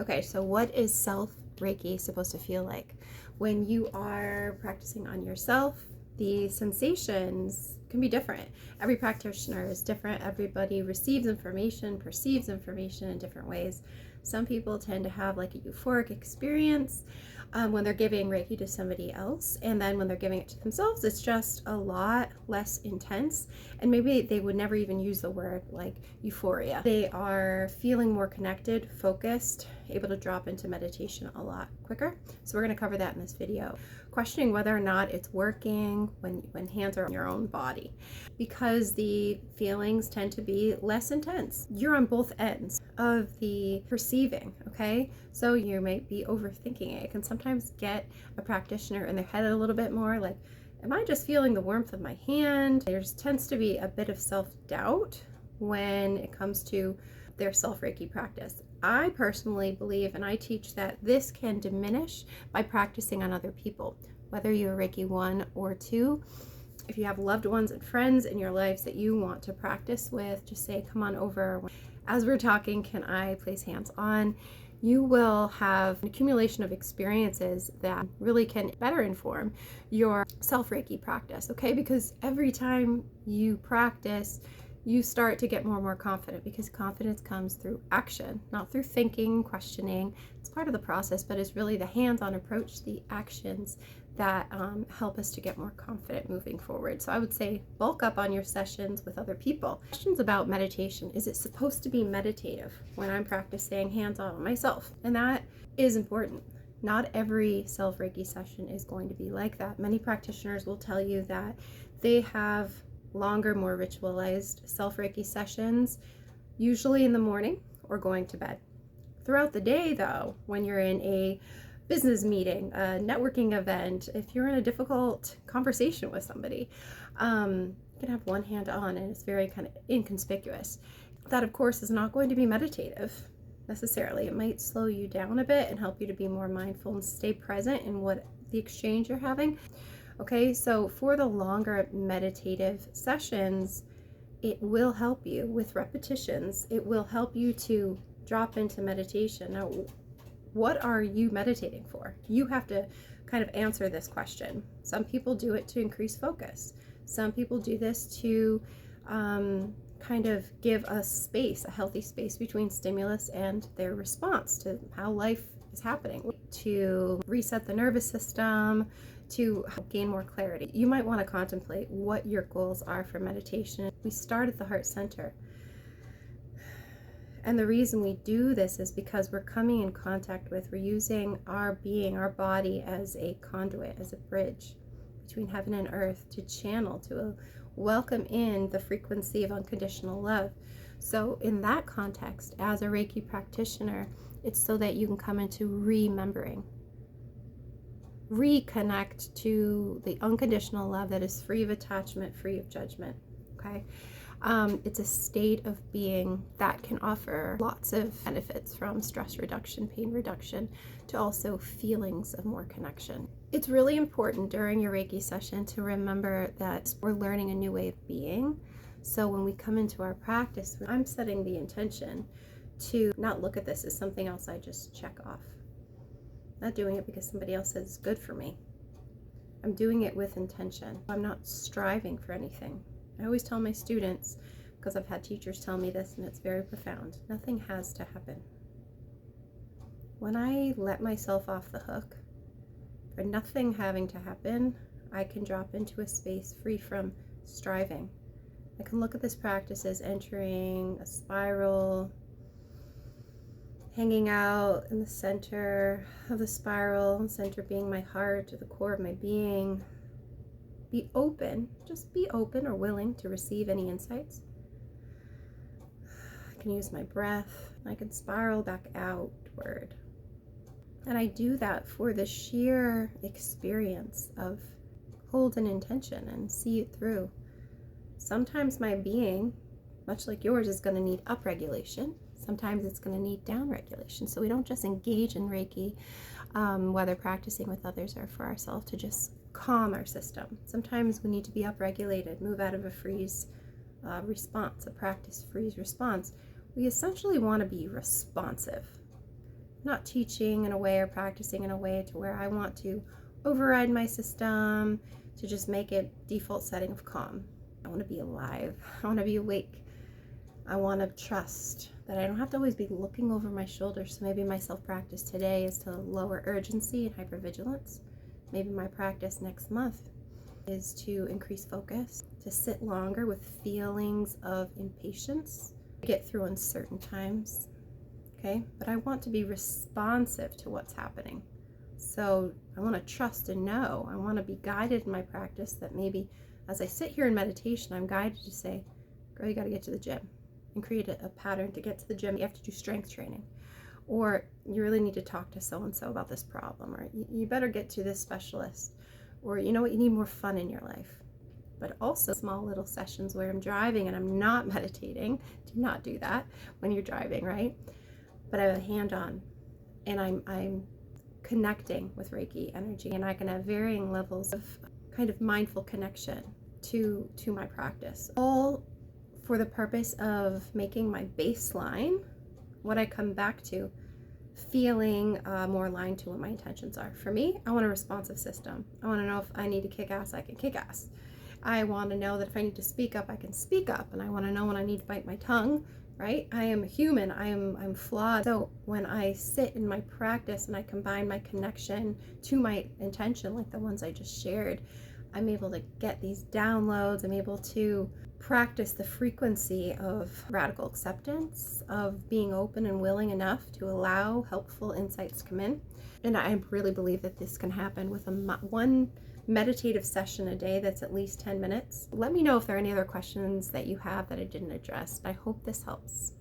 Okay, so what is self-Reiki supposed to feel like? When you are practicing on yourself, the sensations can be different. Every practitioner is different. Everybody receives information, perceives information in different ways. Some people tend to have like a euphoric experience when they're giving Reiki to somebody else. And then when they're giving it to themselves, it's just a lot less intense. And maybe they would never even use the word like euphoria. They are feeling more connected, focused, able to drop into meditation a lot quicker. So we're going to cover that in this video. Questioning whether or not it's working when hands are on your own body, because the feelings tend to be less intense. You're on both ends of the perceiving, okay? So you might be overthinking it. It can sometimes get a practitioner in their head a little bit more, like, am I just feeling the warmth of my hand? There tends to be a bit of self-doubt when it comes to their self-Reiki practice. I personally believe, and I teach, that this can diminish by practicing on other people, whether you're Reiki 1 or 2. If you have loved ones and friends in your lives that you want to practice with, just say, come on over. As we're talking, can I place hands on? You will have an accumulation of experiences that really can better inform your self-Reiki practice, okay? Because every time you practice, you start to get more and more confident, because confidence comes through action, not through thinking, questioning. It's part of the process, but it's really the hands-on approach, the actions that help us to get more confident moving forward. So I would say bulk up on your sessions with other people. Questions about meditation. Is it supposed to be meditative when I'm practicing hands-on myself? And that is important. Not every self-Reiki session is going to be like that. Many practitioners will tell you that they have longer, more ritualized self-Reiki sessions, usually in the morning or going to bed. Throughout the day, though, when you're in a business meeting, a networking event, if you're in a difficult conversation with somebody, you can have one hand on and it's very kind of inconspicuous. That, of course, is not going to be meditative necessarily. It might slow you down a bit and help you to be more mindful and stay present in what the exchange you're having. Okay, so for the longer meditative sessions, it will help you with repetitions. It will help you to drop into meditation. Now, what are you meditating for? You have to kind of answer this question. Some people do it to increase focus. Some people do this to kind of give us space, a healthy space between stimulus and their response to how life is happening, to reset the nervous system, to gain more clarity. You might want to contemplate what your goals are for meditation. We start at the heart center. And the reason we do this is because we're coming in contact with, we're using our being, our body as a conduit, as a bridge between heaven and earth, to channel, to welcome in the frequency of unconditional love. So in that context, as a Reiki practitioner, it's so that you can come into remembering, reconnect to the unconditional love that is free of attachment, free of judgment, okay? It's a state of being that can offer lots of benefits, from stress reduction, pain reduction, to also feelings of more connection. It's really important during your Reiki session to remember that we're learning a new way of being. So when we come into our practice, I'm setting the intention to not look at this as something else I just check off. Not doing it because somebody else says it's good for me. I'm doing it with intention. I'm not striving for anything. I always tell my students, because I've had teachers tell me this and it's very profound, nothing has to happen. When I let myself off the hook for nothing having to happen, I can drop into a space free from striving. I can look at this practice as entering a spiral, hanging out in the center of the spiral, center being my heart, or the core of my being. Be open, just be open or willing to receive any insights. I can use my breath. I can spiral back outward. And I do that for the sheer experience of hold an intention and see it through. Sometimes my being, much like yours, is going to need upregulation. Sometimes it's going to need downregulation. So we don't just engage in Reiki, whether practicing with others or for ourselves, to just calm our system. Sometimes we need to be upregulated, move out of a freeze response, a practice freeze response. We essentially want to be responsive. not teaching in a way or practicing in a way to where I want to override my system to just make it default setting of calm. I want to be alive. I want to be awake. I want to trust that I don't have to always be looking over my shoulder. So maybe my self-practice today is to lower urgency and hypervigilance. Maybe my practice next month is to increase focus, to sit longer with feelings of impatience, get through uncertain times. Okay, but I want to be responsive to what's happening. So I want to trust and know. I want to be guided in my practice that maybe as I sit here in meditation, I'm guided to say, girl, you got to get to the gym and create a pattern to get to the gym. You have to do strength training, or you really need to talk to so-and-so about this problem, or you better get to this specialist, or you know what, you need more fun in your life. But also small little sessions where I'm driving and I'm not meditating. Do not do that when you're driving, right? But I have a hand on and I'm connecting with Reiki energy, and I can have varying levels of kind of mindful connection to my practice, all for the purpose of making my baseline, what I come back to, feeling more aligned to what my intentions are. For me, I want a responsive system. I want to know if I need to kick ass, I can kick ass. I want to know that if I need to speak up, I can speak up, and I want to know when I need to bite my tongue, right? I am human, I'm flawed. So when I sit in my practice and I combine my connection to my intention, like the ones I just shared, I'm able to get these downloads. I'm able to practice the frequency of radical acceptance, of being open and willing enough to allow helpful insights to come in. And I really believe that this can happen with one meditative session a day that's at least 10 minutes. Let me know if there are any other questions that you have that I didn't address. I hope this helps.